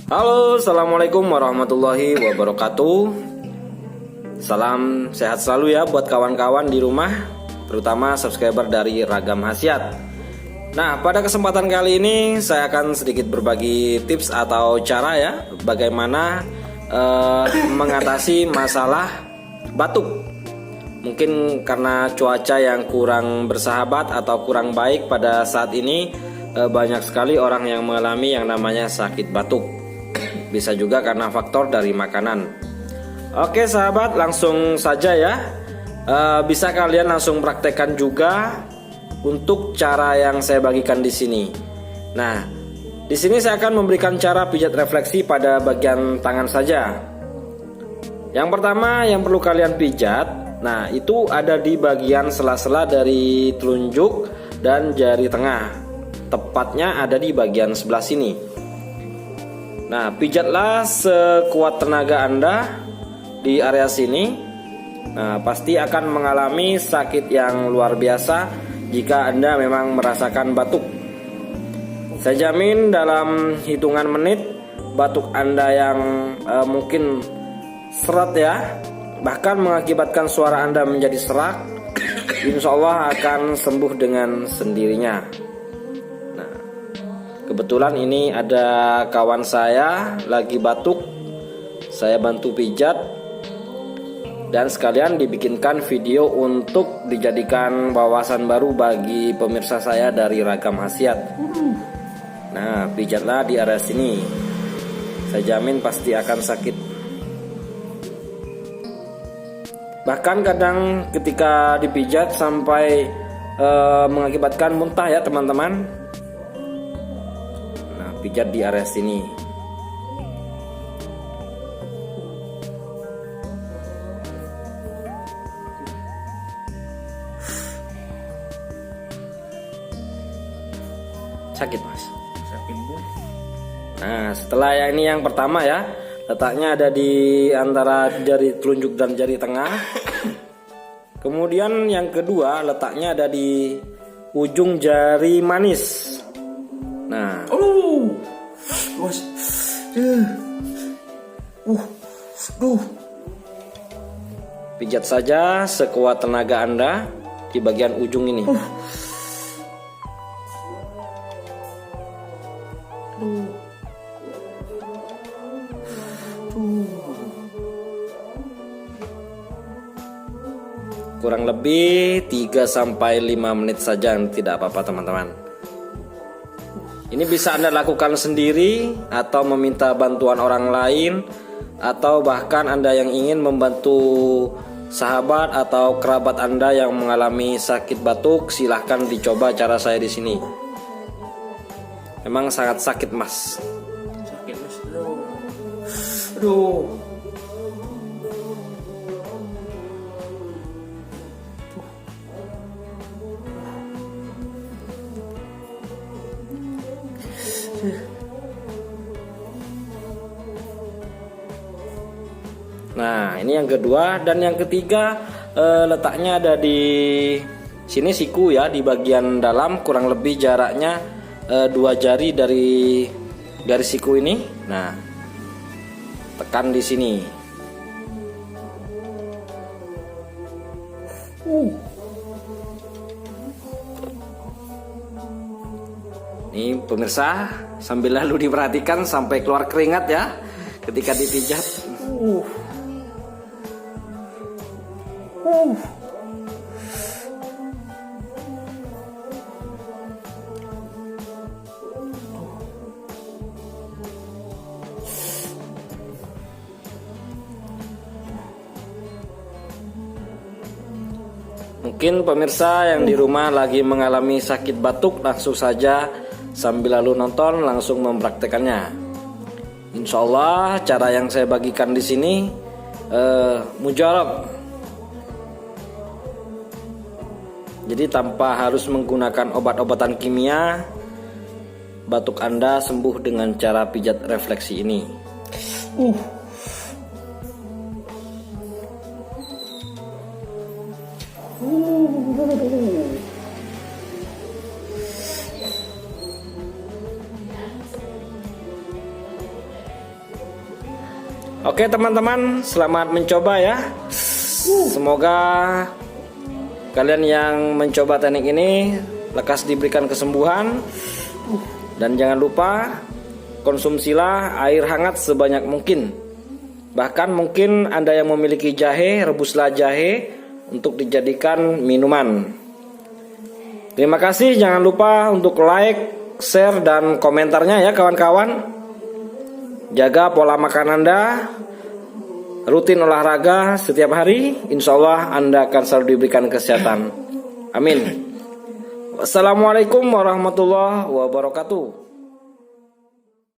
Halo, assalamualaikum warahmatullahi wabarakatuh. Salam sehat selalu ya buat kawan-kawan di rumah, terutama subscriber dari Ragam Khasiat. Nah, pada kesempatan kali ini saya akan sedikit berbagi tips atau cara ya bagaimana mengatasi masalah batuk. Mungkin karena cuaca yang kurang bersahabat atau kurang baik pada saat ini, banyak sekali orang yang mengalami yang namanya sakit batuk. Bisa juga karena faktor dari makanan. Oke sahabat, langsung saja ya. Bisa kalian langsung praktekkan juga untuk cara yang saya bagikan di sini. Nah, di sini saya akan memberikan cara pijat refleksi pada bagian tangan saja. Yang pertama yang perlu kalian pijat, nah itu ada di bagian sela-sela dari telunjuk dan jari tengah. Tepatnya ada di bagian sebelah sini. Nah, pijatlah sekuat tenaga Anda di area sini. Nah, pasti akan mengalami sakit yang luar biasa jika Anda memang merasakan batuk. Saya jamin dalam hitungan menit batuk Anda yang mungkin seret ya, bahkan mengakibatkan suara Anda menjadi serak, insya Allah akan sembuh dengan sendirinya. Nah, kebetulan ini ada kawan saya lagi batuk, saya bantu pijat dan sekalian dibikinkan video untuk dijadikan wawasan baru bagi pemirsa saya dari Ragam Khasiat. Nah, pijatlah di area sini, saya jamin pasti akan sakit. Bahkan kadang ketika dipijat sampai mengakibatkan muntah ya teman-teman. Nah, pijat di area sini. Sakit mas? Sakit bu. Nah, setelah ini yang pertama ya, letaknya ada di antara jari telunjuk dan jari tengah. Kemudian yang kedua letaknya ada di ujung jari manis. Nah, Bos. Pijat saja sekuat tenaga Anda di bagian ujung ini. Kurang lebih 3-5 menit saja, tidak apa-apa teman-teman. Ini bisa Anda lakukan sendiri atau meminta bantuan orang lain, atau bahkan Anda yang ingin membantu sahabat atau kerabat Anda yang mengalami sakit batuk, silahkan dicoba cara saya di sini. Memang sangat sakit mas. Sakit mas. Aduh. Nah, ini yang kedua. Dan yang ketiga letaknya ada di sini siku ya, di bagian dalam, kurang lebih jaraknya 2 jari dari garis siku ini. Nah, tekan di sini. Ini pemirsa, sambil lalu diperhatikan sampai keluar keringat ya ketika dipijat. Mungkin pemirsa yang di rumah lagi mengalami sakit batuk, langsung saja sambil lalu nonton langsung mempraktekannya. Insya Allah cara yang saya bagikan di sini mujarab. Jadi tanpa harus menggunakan obat-obatan kimia, batuk Anda sembuh dengan cara pijat refleksi ini. Oke teman-teman, selamat mencoba ya. Semoga kalian yang mencoba teknik ini lekas diberikan kesembuhan. Dan jangan lupa konsumsilah air hangat sebanyak mungkin. Bahkan mungkin Anda yang memiliki jahe, rebuslah jahe untuk dijadikan minuman. Terima kasih, jangan lupa untuk like, share, dan komentarnya ya kawan-kawan. Jaga pola makan Anda, rutin olahraga setiap hari, insya Allah Anda akan selalu diberikan kesehatan. Amin. Wassalamualaikum warahmatullahi wabarakatuh.